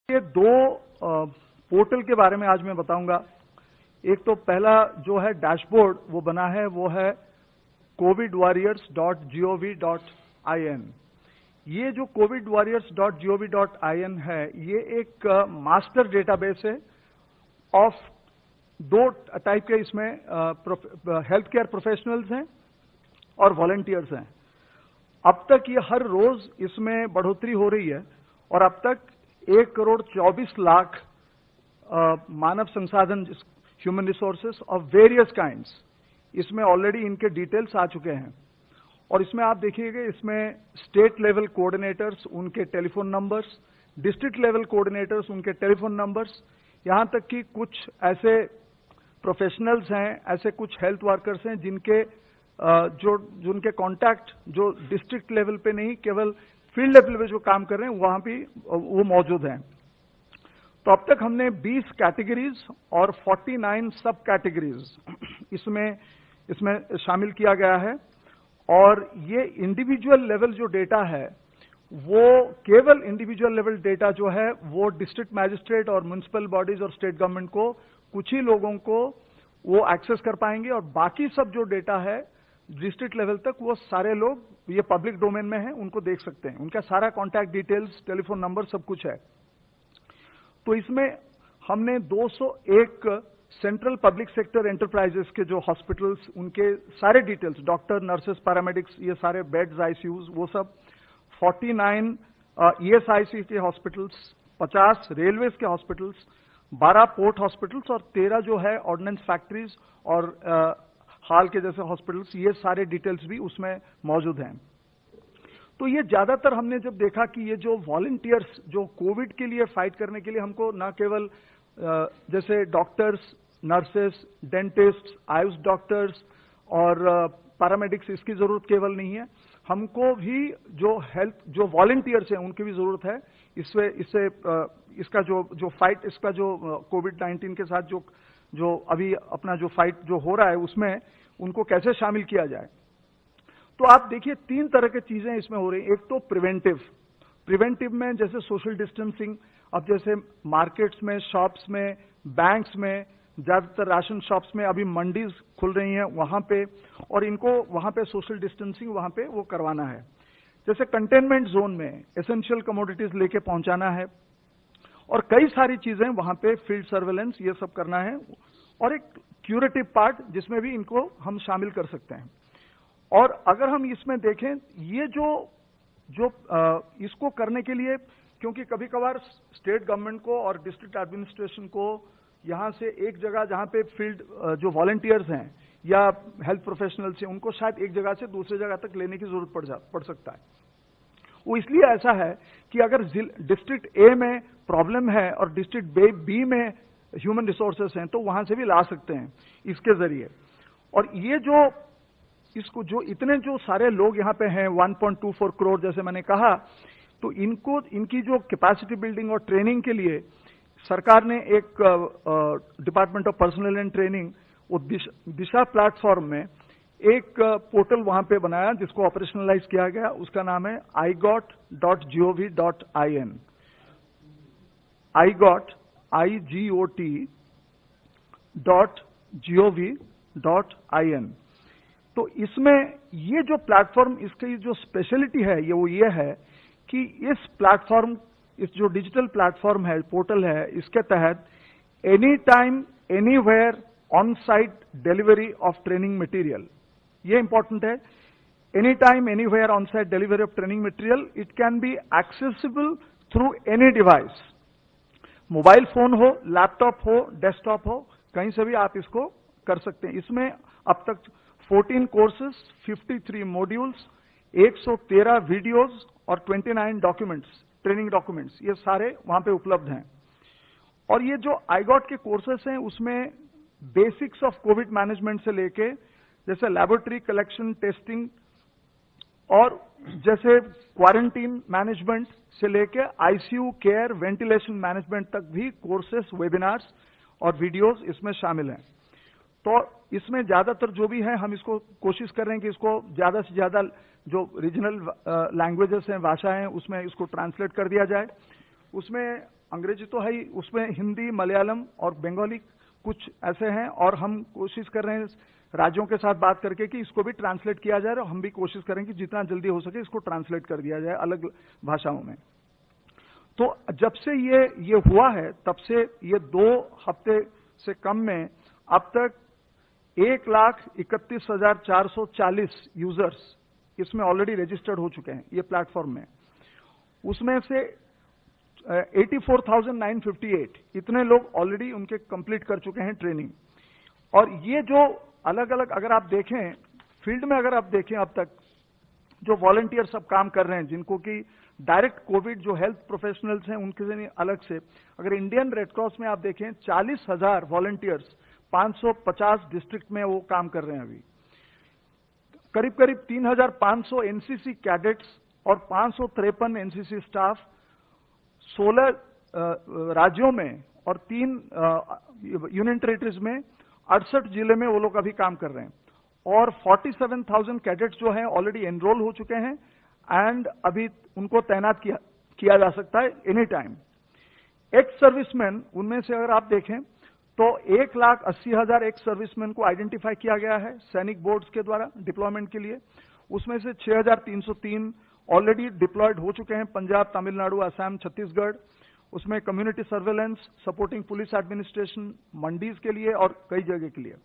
ये दो पोर्टल के बारे में आज मैं बताऊंगा। एक तो पहला जो है डैशबोर्ड वो बना है, वो है covidwarriors.gov.in। ये जो covidwarriors.gov.in है, ये एक मास्टर डेटाबेस है ऑफ दो टाइप के। इसमें हेल्थ केयर प्रोफेशनल्स हैं और वॉलंटियर्स हैं। अब तक ये हर रोज इसमें बढ़ोतरी हो रही है और अब तक 1,24,00,000 मानव संसाधन human resources of various kinds इसमें ऑलरेडी इनके डिटेल्स आ चुके हैं। और इसमें आप देखिएगा, इसमें स्टेट लेवल कोऑर्डिनेटर्स उनके telephone numbers, district level coordinators उनके टेलीफोन नंबर्स, यहां तक कि कुछ ऐसे प्रोफेशनल्स हैं, ऐसे कुछ हेल्थ वर्कर्स हैं जिनके कॉन्टैक्ट जो डिस्ट्रिक्ट लेवल पे नहीं, केवल फील्ड लेवल पे जो काम कर रहे हैं वहां भी वो मौजूद हैं। तो अब तक हमने 20 कैटेगरीज और 49 सब कैटेगरीज इसमें शामिल किया गया है। और ये इंडिविजुअल लेवल जो डेटा है, वो केवल इंडिविजुअल लेवल डेटा जो है वो डिस्ट्रिक्ट मैजिस्ट्रेट और म्युनिसिपल बॉडीज और स्टेट गवर्नमेंट को, कुछ ही लोगों को वो एक्सेस कर पाएंगे। और बाकी सब जो डेटा है डिस्ट्रिक्ट लेवल तक, वो सारे लोग ये पब्लिक डोमेन में है, उनको देख सकते हैं। उनका सारा कॉन्टैक्ट डिटेल्स, टेलीफोन नंबर सब कुछ है। तो इसमें हमने 201 सेंट्रल पब्लिक सेक्टर एंटरप्राइजेस के जो हॉस्पिटल्स, उनके सारे डिटेल्स, डॉक्टर, नर्सेस, पैरामेडिक्स, ये सारे बेड्स, आईसीयूज, वो सब 49 ईएसआईसी के हॉस्पिटल्स, 50 रेलवेज के हॉस्पिटल्स, 12 पोर्ट हॉस्पिटल्स और 13 जो है ऑर्डिनेंस फैक्ट्रीज और हाल के जैसे हॉस्पिटल्स, ये सारे डिटेल्स भी उसमें मौजूद हैं। तो ये ज्यादातर हमने जब देखा कि ये जो वॉलंटियर्स जो कोविड के लिए फाइट करने के लिए, हमको न केवल जैसे doctors, nurses, dentist, Ayush doctors और पैरामेडिक्स, इसकी जरूरत केवल नहीं है, हमको भी जो हेल्थ जो वॉलंटियर्स हैं उनकी भी जरूरत है। इसका जो फाइट, इसका जो कोविड-19 के साथ जो अभी अपना जो फाइट जो हो रहा है, उसमें उनको कैसे शामिल किया जाए। तो आप देखिए 3 तरह की चीजें इसमें हो रही हैं। एक तो प्रिवेंटिव में जैसे सोशल डिस्टेंसिंग, अब जैसे मार्केट्स में, शॉप्स में, बैंक्स में, ज्यादातर राशन शॉप्स में, अभी मंडीज खुल रही हैं वहां पे, और इनको वहां पे सोशल डिस्टेंसिंग वहां पे वो करवाना है। जैसे कंटेनमेंट जोन में एसेंशियल कमोडिटीज लेके पहुंचाना है और कई सारी चीजें वहां पे, फील्ड सर्वेलेंस, ये सब करना है। और एक क्यूरेटिव पार्ट जिसमें भी इनको हम शामिल कर सकते हैं। और अगर हम इसमें देखें, ये जो इसको करने के लिए, क्योंकि कभी कभार स्टेट गवर्नमेंट को और डिस्ट्रिक्ट एडमिनिस्ट्रेशन को यहां से एक जगह जहां पे फील्ड जो वॉलंटियर्स हैं या हेल्थ प्रोफेशनल्स हैं, उनको शायद एक जगह से दूसरी जगह तक लेने की जरूरत पड़ सकता है। वो इसलिए ऐसा है कि अगर डिस्ट्रिक्ट ए में प्रॉब्लम है और डिस्ट्रिक्ट बी में ह्यूमन रिसोर्सेस हैं, तो वहां से भी ला सकते हैं इसके जरिए। और ये जो इतने जो सारे लोग यहाँ पे हैं, 1.24 करोड़ जैसे मैंने कहा, तो इनकी जो कैपेसिटी बिल्डिंग और ट्रेनिंग के लिए सरकार ने एक department of personal and training, वो दिशा प्लेटफॉर्म में एक पोर्टल वहां पे बनाया जिसको ऑपरेशनलाइज किया गया। उसका नाम है igot.gov.in। igot.gov.in। तो इसमें ये जो प्लेटफॉर्म, इसकी जो स्पेशलिटी है ये है कि इस प्लेटफॉर्म, इस जो डिजिटल प्लेटफॉर्म है, पोर्टल है, इसके तहत any time anywhere on site delivery of training material, ये इंपॉर्टेंट है। Any time anywhere on site delivery of training material, it can be accessible through any device, mobile phone हो, laptop हो, desktop हो, कहीं से भी आप इसको कर सकते हैं। इसमें अब तक 14 कोर्सेस, 53 मॉड्यूल्स, 113 वीडियोस और 29 डॉक्यूमेंट्स, ट्रेनिंग डॉक्यूमेंट्स, ये सारे वहां पे उपलब्ध हैं। और ये जो आईगॉट के कोर्सेस हैं, उसमें बेसिक्स ऑफ कोविड मैनेजमेंट से लेके जैसे लैबोरेटरी कलेक्शन, टेस्टिंग, और जैसे क्वारंटीन मैनेजमेंट से लेके आईसीयू केयर, वेंटिलेशन मैनेजमेंट तक भी कोर्सेस, वेबिनार्स और वीडियोस इसमें शामिल हैं। तो इसमें ज्यादातर जो भी है, हम इसको कोशिश कर रहे हैं कि इसको ज्यादा से ज्यादा जो रीजनल लैंग्वेजेस हैं, भाषा हैं, उसमें इसको ट्रांसलेट कर दिया जाए। उसमें अंग्रेजी तो है ही, उसमें हिंदी, मलयालम और बंगाली कुछ ऐसे हैं, और हम कोशिश कर रहे हैं राज्यों के साथ बात करके कि इसको भी ट्रांसलेट किया जाए, और हम भी कोशिश करें कि जितना जल्दी हो सके इसको ट्रांसलेट कर दिया जाए अलग भाषाओं में। तो जब से ये हुआ है तब से ये 2 हफ्ते से कम में अब तक 1,31,440 यूजर्स इसमें ऑलरेडी रजिस्टर्ड हो चुके हैं ये प्लेटफॉर्म में। उसमें से 84,958 इतने लोग ऑलरेडी उनके कंप्लीट कर चुके हैं ट्रेनिंग। और ये जो अलग अलग अगर आप देखें फील्ड में, अगर आप देखें अब तक जो वॉलंटियर सब काम कर रहे हैं, जिनको कि डायरेक्ट कोविड जो हेल्थ प्रोफेशनल्स हैं उनके से अलग से, अगर इंडियन रेड क्रॉस में आप देखें 40,000 वॉलंटियर्स 550 डिस्ट्रिक्ट में वो काम कर रहे हैं अभी। करीब करीब 3,500 एनसीसी कैडेट्स और 553 एनसीसी स्टाफ 16 राज्यों में और 3 यूनियन टेरिटरीज में 68 जिले में वो लोग अभी काम कर रहे हैं। और 47,000 कैडेट्स जो हैं ऑलरेडी एनरोल हो चुके हैं एंड अभी उनको तैनात किया जा सकता है एनी टाइम। एक्स सर्विसमैन, उनमें से अगर आप देखें तो 1,80,000 एक्स सर्विसमैन को आइडेंटिफाई किया गया है सैनिक बोर्ड्स के द्वारा डिप्लॉयमेंट के लिए। उसमें से 6,303 ऑलरेडी डिप्लॉयड हो चुके हैं पंजाब, तमिलनाडु, असम, छत्तीसगढ़। उसमें community surveillance, supporting police administration, mandis के लिए और कई जगह के लिए।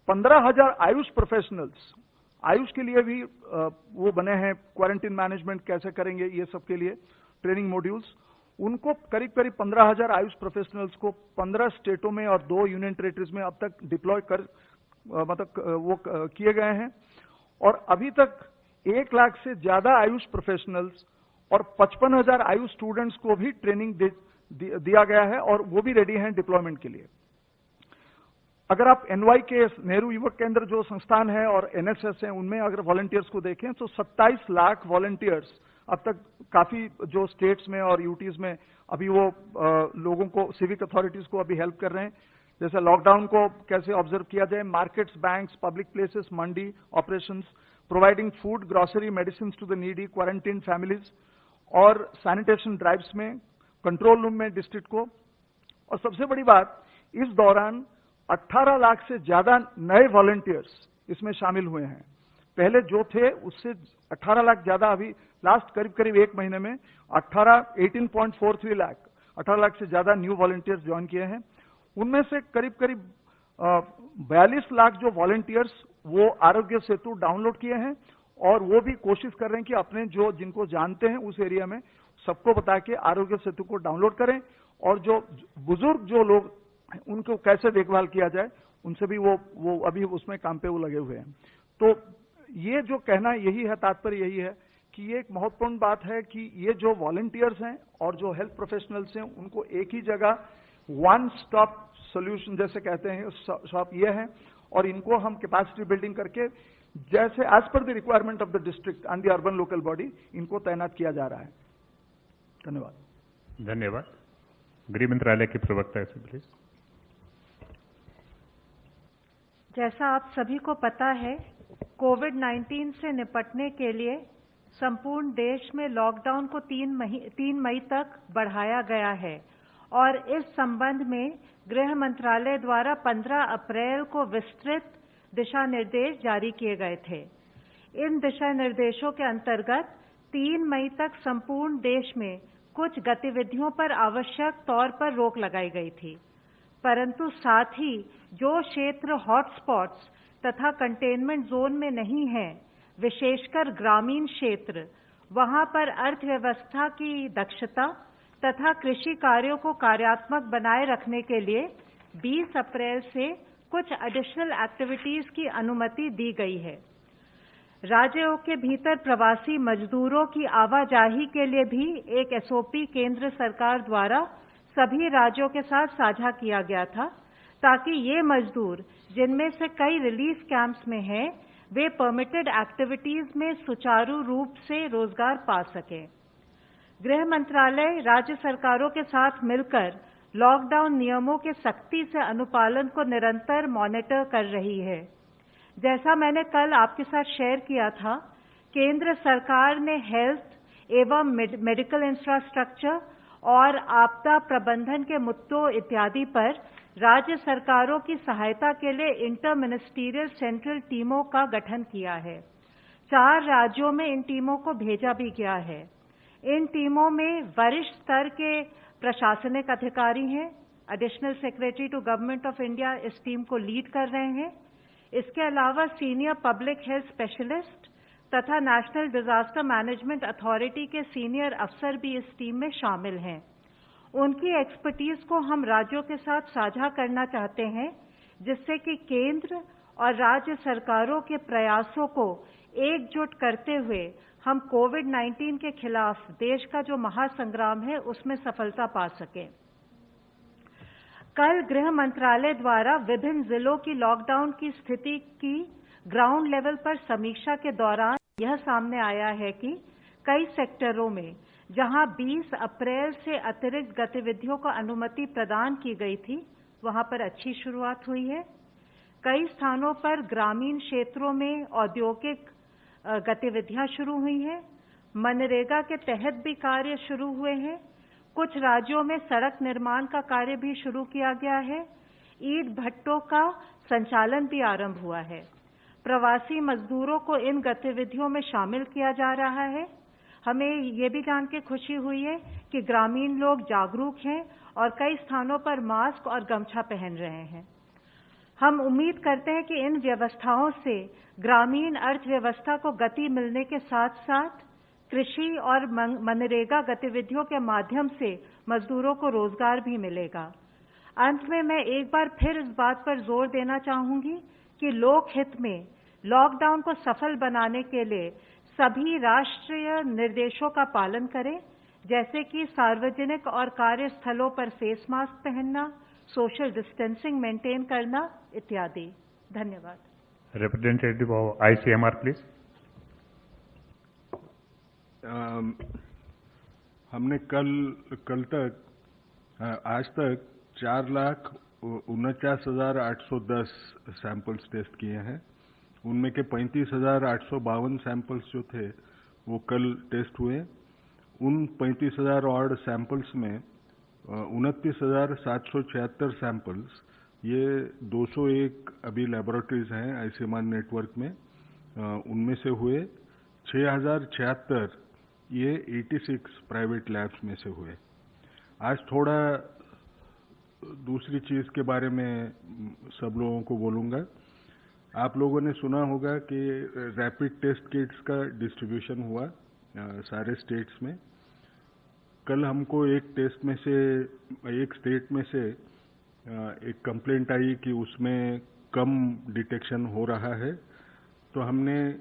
15,000 आयुष प्रोफेशनल्स, आयुष के लिए भी वो बने हैं, क्वारंटीन मैनेजमेंट कैसे करेंगे ये सब के लिए ट्रेनिंग मॉड्यूल्स। उनको करीब करीब 15,000 आयुष प्रोफेशनल्स को 15 स्टेटों में और 2 यूनियन टेरिटरीज में अब तक डिप्लॉय कर वो किए गए हैं। और अभी तक 1 लाख से ज्यादा आयुष प्रोफेशनल्स और 55,000 आयुष स्टूडेंट्स को भी ट्रेनिंग दिया गया है और वो भी रेडी हैं डिप्लॉयमेंट के लिए। अगर आप NYK नेहरू युवक केंद्र जो संस्थान है और NSS है, उनमें अगर वॉलंटियर्स को देखें तो 27 लाख वॉलंटियर्स अब तक काफी जो स्टेट्स में और यूटीज में अभी वो लोगों को, सिविक अथॉरिटीज को अभी हेल्प कर रहे हैं। जैसे लॉकडाउन को कैसे ऑब्जर्व किया जाए, markets, banks, public places, mandi operations, providing food, grocery, medicine to the needy, quarantine families और सैनिटेशन ड्राइव्स में, कंट्रोल रूम में डिस्ट्रिक्ट को। और सबसे बड़ी बात, इस दौरान 18 लाख से ज्यादा नए वॉलंटियर्स इसमें शामिल हुए हैं। पहले जो थे उससे 18 लाख ज्यादा, अभी लास्ट करीब करीब 1 महीने में 18.43 लाख, 18 लाख से ज्यादा न्यू वॉलंटियर्स ज्वाइन किए हैं। उनमें से करीब करीब 42 लाख जो वॉलंटियर्स वो आरोग्य सेतु डाउनलोड किए हैं और वो भी कोशिश कर रहे हैं कि अपने जो जिनको जानते हैं उस एरिया में सबको बता के आरोग्य सेतु को डाउनलोड करें। और जो बुजुर्ग जो लोग उनको कैसे देखभाल किया जाए, उनसे भी वो अभी उसमें काम पे वो लगे हुए हैं। तो ये जो कहना यही है, तात्पर्य यही है कि ये एक महत्वपूर्ण बात है कि ये जो वॉलंटियर्स हैं और जो हेल्थ प्रोफेशनल्स हैं उनको एक ही जगह वन स्टॉप सोल्यूशन जैसे कहते हैं शॉप ये है, और इनको हम कैपेसिटी बिल्डिंग करके जैसे as per the requirement of the district and the urban local body इनको तैनात किया जा रहा है। धन्यवाद। धन्यवाद। गृह मंत्रालय के प्रवक्ता से प्लीज। जैसा आप सभी को पता है, कोविड-19 से निपटने के लिए संपूर्ण देश में लॉकडाउन को 3 मई तक बढ़ाया गया है और इस संबंध में गृह मंत्रालय द्वारा 15 अप्रैल को विस्तृत दिशा निर्देश जारी किए गए थे। इन दिशा निर्देशों के अंतर्गत 3 मई तक संपूर्ण देश में कुछ गतिविधियों पर आवश्यक तौर पर रोक लगाई गई थी, परंतु साथ ही जो क्षेत्र हॉटस्पॉट्स तथा कंटेनमेंट जोन में नहीं है, विशेषकर ग्रामीण क्षेत्र, वहां पर अर्थव्यवस्था की दक्षता तथा कृषि कार्यों को कार्यात्मक बनाए रखने के लिए 20 अप्रैल से कुछ एडिशनल एक्टिविटीज की अनुमति दी गई है। राज्यों के भीतर प्रवासी मजदूरों की आवाजाही के लिए भी एक SOP केंद्र सरकार द्वारा सभी राज्यों के साथ साझा किया गया था, ताकि ये मजदूर जिनमें से कई रिलीफ कैंप्स में हैं, वे परमिटेड एक्टिविटीज में सुचारू रूप से रोजगार पा सकें। गृह मंत्रालय राज्य सरकारों के साथ मिलकर लॉकडाउन नियमों के सख्ती से अनुपालन को निरंतर मॉनिटर कर रही है। जैसा मैंने कल आपके साथ शेयर किया था, केंद्र सरकार ने हेल्थ एवं मेडिकल इंफ्रास्ट्रक्चर और आपदा प्रबंधन के मुद्दों इत्यादि पर राज्य सरकारों की सहायता के लिए इंटर मिनिस्टीरियल सेंट्रल टीमों का गठन किया है। 4 राज्यों में इन टीमों को भेजा भी गया है। इन टीमों में वरिष्ठ स्तर के प्रशासनिक अधिकारी हैं। Additional secretary to government of India इस टीम को लीड कर रहे हैं। इसके अलावा सीनियर पब्लिक हेल्थ स्पेशलिस्ट तथा नेशनल डिजास्टर मैनेजमेंट अथॉरिटी के सीनियर अफसर भी इस टीम में शामिल हैं। उनकी एक्सपर्टीज को हम राज्यों के साथ साझा करना चाहते हैं, जिससे कि केंद्र और राज्य सरकारों के प्रयासों को एकजुट करते हुए हम कोविड-19 के खिलाफ देश का जो महासंग्राम है उसमें सफलता पा सकें। कल गृह मंत्रालय द्वारा विभिन्न जिलों की लॉकडाउन की स्थिति की ग्राउंड लेवल पर समीक्षा के दौरान यह सामने आया है कि कई सेक्टरों में जहां 20 अप्रैल से अतिरिक्त गतिविधियों को अनुमति प्रदान की गई थी, वहां पर अच्छी शुरुआत हुई है। कई स्थानों पर ग्रामीण क्षेत्रों में औद्योगिक गतिविधियां शुरू हुई हैं। मनरेगा के तहत भी कार्य शुरू हुए हैं। कुछ राज्यों में सड़क निर्माण का कार्य भी शुरू किया गया है। ईंट भट्टों का संचालन भी आरंभ हुआ है। प्रवासी मजदूरों को इन गतिविधियों में शामिल किया जा रहा है। हमें ये भी जान के खुशी हुई है कि ग्रामीण लोग जागरूक हैं और कई स्थानों पर मास्क और गमछा पहन रहे हैं। हम उम्मीद करते हैं कि इन व्यवस्थाओं से ग्रामीण अर्थव्यवस्था को गति मिलने के साथ साथ कृषि और मनरेगा गतिविधियों के माध्यम से मजदूरों को रोजगार भी मिलेगा। अंत में मैं एक बार फिर इस बात पर जोर देना चाहूंगी कि लोकहित में लॉकडाउन को सफल बनाने के लिए सभी राष्ट्रीय निर्देशों का पालन करें, जैसे कि सार्वजनिक और कार्यस्थलों पर फेस मास्क पहनना, सोशल डिस्टेंसिंग मेंटेन करना इत्यादि। धन्यवाद। Representative of ICMR please. हमने कल तक आज तक 4,49,810 सैंपल्स टेस्ट किए हैं। उनमें के 35,852 सैंपल्स जो थे वो कल टेस्ट हुए। उन 35,000 ऑड सैंपल्स में 29,776 सैंपल्स, ये 201 अभी लेबोरेटरीज हैं ICMR नेटवर्क में, उनमें से हुए। 6,076 ये 86 प्राइवेट लैब्स में से हुए। आज थोड़ा दूसरी चीज के बारे में सब लोगों को बोलूंगा। आप लोगों ने सुना होगा कि रैपिड टेस्ट किट्स का डिस्ट्रीब्यूशन हुआ सारे स्टेट्स में। कल हमको एक स्टेट में से एक कंप्लेंट आई कि उसमें कम डिटेक्शन हो रहा है, तो हमने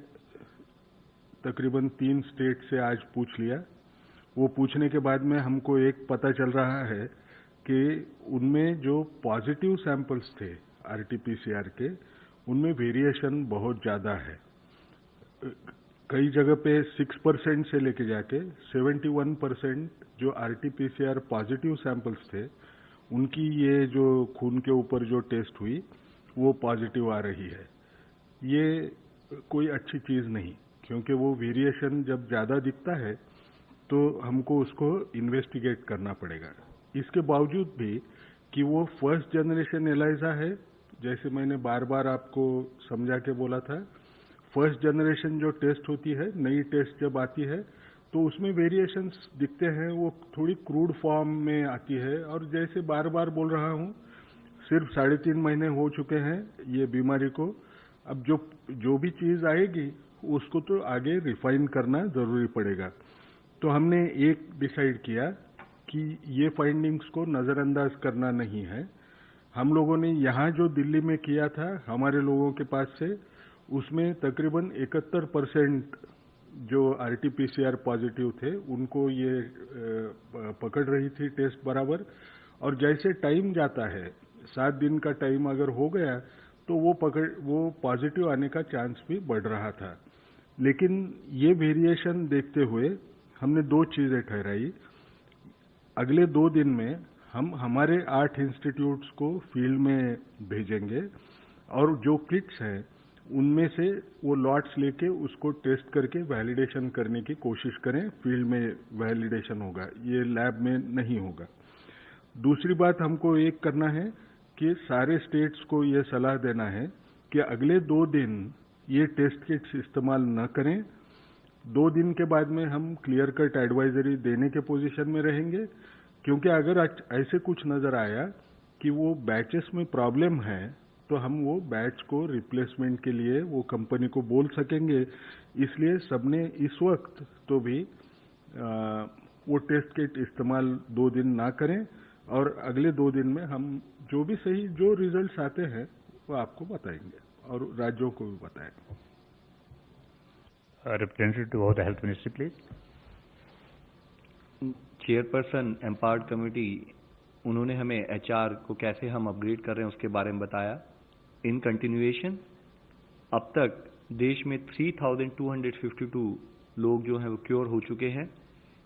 तकरीबन 3 स्टेट से आज पूछ लिया। वो पूछने के बाद में हमको एक पता चल रहा है कि उनमें जो पॉजिटिव सैंपल्स थे RT-PCR के, उनमें वेरिएशन बहुत ज्यादा है। कई जगह पे 6% से लेके जाके 71% जो RT-PCR पॉजिटिव सैंपल्स थे, उनकी ये जो खून के ऊपर जो टेस्ट हुई वो पॉजिटिव आ रही है। ये कोई अच्छी चीज नहीं, क्योंकि वो वेरिएशन जब ज्यादा दिखता है तो हमको उसको इन्वेस्टिगेट करना पड़ेगा। इसके बावजूद भी कि वो फर्स्ट जनरेशन एलाइजा है, जैसे मैंने बार बार आपको समझा के बोला था, फर्स्ट जनरेशन जो टेस्ट होती है, नई टेस्ट जब आती है तो उसमें वेरिएशंस दिखते हैं, वो थोड़ी क्रूड फॉर्म में आती है। और जैसे बार बार बोल रहा हूँ, सिर्फ 3.5 महीने हो चुके हैं ये बीमारी को। अब जो भी चीज आएगी उसको तो आगे रिफाइन करना जरूरी पड़ेगा। तो हमने एक डिसाइड किया कि ये फाइंडिंग्स को नजरअंदाज करना नहीं है। हम लोगों ने यहाँ जो दिल्ली में किया था हमारे लोगों के पास से, उसमें तकरीबन 71% जो RT-PCR पॉजिटिव थे उनको ये पकड़ रही थी टेस्ट बराबर। और जैसे टाइम जाता है, 7 दिन का टाइम अगर हो गया तो वो पॉजिटिव आने का चांस भी बढ़ रहा था। लेकिन ये वेरिएशन देखते हुए हमने 2 चीजें ठहराई। अगले 2 दिन में हम हमारे 8 इंस्टीट्यूट्स को फील्ड में भेजेंगे और जो किट्स हैं उनमें से वो लॉट्स लेके उसको टेस्ट करके वैलिडेशन करने की कोशिश करें। फील्ड में वैलिडेशन होगा, ये लैब में नहीं होगा। दूसरी बात हमको एक करना है कि सारे स्टेट्स को ये सलाह देना है कि अगले 2 दिन ये टेस्ट किट्स इस्तेमाल न करें। 2 दिन के बाद में हम क्लियर कट एडवाइजरी देने के पोजीशन में रहेंगे, क्योंकि अगर ऐसे कुछ नजर आया कि वो बैचेस में प्रॉब्लम है तो हम वो बैच को रिप्लेसमेंट के लिए वो कंपनी को बोल सकेंगे। इसलिए सबने इस वक्त तो भी वो टेस्ट किट इस्तेमाल 2 दिन ना करें, और अगले 2 दिन में हम जो भी सही जो रिजल्ट्स आते हैं वो आपको बताएंगे और राज्यों को भी बताएंगे। Representative of the Health Ministry, please. Chairperson empowered committee, उन्होंने हमें एचआर को कैसे हम अपग्रेड कर रहे हैं उसके बारे में बताया। इन कंटिन्यूएशन अब तक देश में 3,252 लोग जो हैं वो क्योर हो चुके हैं।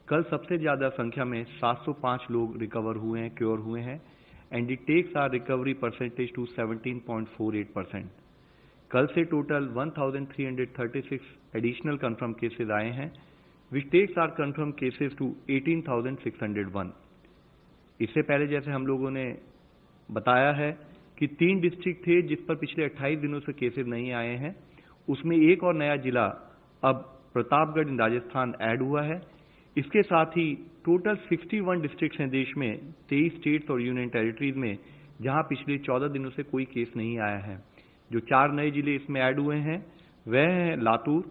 कल सबसे ज्यादा संख्या में 705 लोग रिकवर हुए हैं, क्योर हुए हैं, and it takes our recovery percentage to 17.48%। कल से टोटल 1,336 एडिशनल कंफर्म केसेस आए हैं, which takes our confirm cases to 18,601। इससे पहले जैसे हम लोगों ने बताया है कि 3 डिस्ट्रिक्ट थे जिस पर पिछले 28 दिनों से केसेस नहीं आए हैं, उसमें एक और नया जिला अब प्रतापगढ़ इन राजस्थान ऐड हुआ है। इसके साथ ही टोटल 61 डिस्ट्रिक्ट्स हैं देश में, 23 स्टेट्स और यूनियन टेरिटरीज में, जहां पिछले 14 दिनों से कोई केस नहीं आया है। जो 4 नए जिले इसमें ऐड हुए हैं वह हैं लातूर,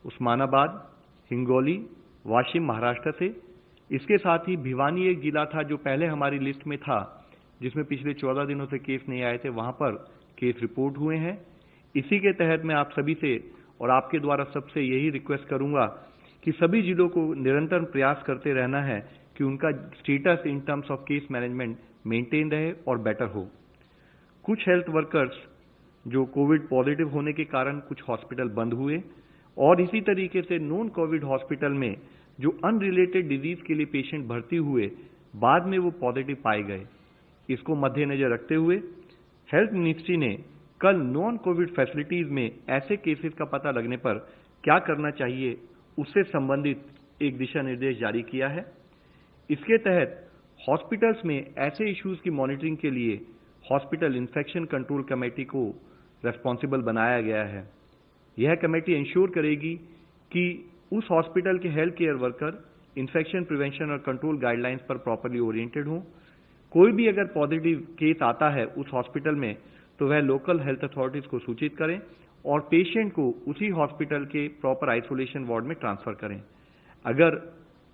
उस्मानाबाद, हिंगोली, वाशिम महाराष्ट्र से। इसके साथ ही भिवानी एक जिला था जो पहले हमारी लिस्ट में था, जिसमें पिछले 14 दिनों से केस नहीं आए थे, वहां पर केस रिपोर्ट हुए हैं। इसी के तहत मैं आप सभी से और आपके द्वारा सबसे यही रिक्वेस्ट करूंगा कि सभी जिलों को निरंतर प्रयास करते रहना है कि उनका status in terms of case management maintain रहे और बेटर हो। कुछ हेल्थ वर्कर्स जो कोविड पॉजिटिव होने के कारण कुछ हॉस्पिटल बंद हुए, और इसी तरीके से नॉन कोविड हॉस्पिटल में जो अनरिलेटेड डिजीज के लिए पेशेंट भर्ती हुए, बाद में वो पॉजिटिव पाए गए। इसको मद्देनजर रखते हुए हेल्थ मिनिस्ट्री ने कल नॉन कोविड फैसिलिटीज में ऐसे केसेस का पता लगने पर क्या करना चाहिए उससे संबंधित एक दिशा निर्देश जारी किया है। इसके तहत हॉस्पिटल्स में ऐसे इश्यूज की मॉनिटरिंग के लिए हॉस्पिटल इन्फेक्शन कंट्रोल कमेटी को रेस्पॉन्सिबल बनाया गया है। यह कमेटी इंश्योर करेगी कि उस हॉस्पिटल के health care worker infection prevention और कंट्रोल गाइडलाइंस पर प्रॉपर्ली ओरिएंटेड हों। कोई भी अगर पॉजिटिव केस आता है उस हॉस्पिटल में तो वह लोकल हेल्थ अथॉरिटीज को सूचित करें और पेशेंट को उसी हॉस्पिटल के प्रॉपर आइसोलेशन वार्ड में ट्रांसफर करें। अगर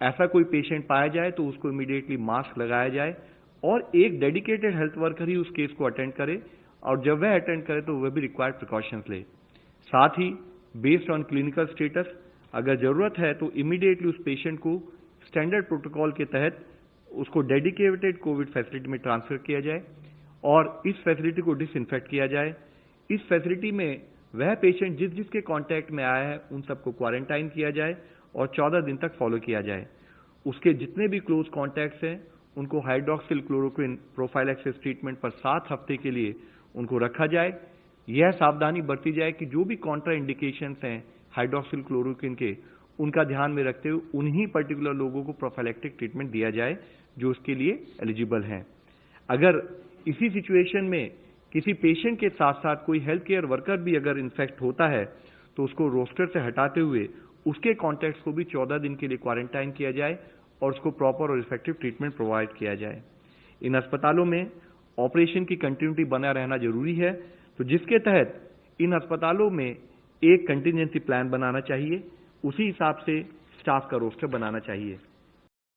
ऐसा कोई पेशेंट पाया जाए तो उसको इमीडिएटली मास्क लगाया जाए और एक डेडिकेटेड हेल्थ वर्कर ही उस केस को अटेंड करे, और जब वह अटेंड करे तो वह भी रिक्वायर्ड प्रिकॉशंस ले। साथ ही बेस्ड ऑन क्लिनिकल स्टेटस अगर जरूरत है तो इमीडिएटली उस पेशेंट को स्टैंडर्ड प्रोटोकॉल के तहत उसको डेडिकेटेड कोविड फैसिलिटी में ट्रांसफर किया जाए और इस फैसिलिटी को डिसइंफेक्ट किया जाए। इस फैसिलिटी में वह पेशेंट जिसके कांटेक्ट में आया है उन सबको क्वारंटाइन किया जाए और 14 दिन तक फॉलो किया जाए। उसके जितने भी क्लोज कॉन्टैक्ट्स हैं उनको हाइड्रोक्सिल क्लोरोक्विन प्रोफाइलैक्सिस ट्रीटमेंट पर 7 हफ्ते के लिए उनको रखा जाए। यह सावधानी बरती जाए कि जो भी कॉन्ट्रा इंडिकेशंस हैं हाइड्रोक्सिल क्लोरोक्विन के, उनका ध्यान में रखते हुए उन्हीं पर्टिकुलर लोगों को प्रोफाइलैक्टिक ट्रीटमेंट दिया जाए जो उसके लिए एलिजिबल हैं। अगर इसी सिचुएशन में किसी पेशेंट के साथ साथ कोई हेल्थ केयर वर्कर भी अगर इन्फेक्ट होता है तो उसको रोस्टर से हटाते हुए उसके कॉन्टैक्ट्स को भी 14 दिन के लिए क्वारंटाइन किया जाए और उसको प्रॉपर और इफेक्टिव ट्रीटमेंट प्रोवाइड किया जाए। इन अस्पतालों में ऑपरेशन की कंटिन्यूटी बना रहना जरूरी है, तो जिसके तहत इन अस्पतालों में एक कंटिजेंसी प्लान बनाना चाहिए, उसी हिसाब से स्टाफ का रोस्टर बनाना चाहिए।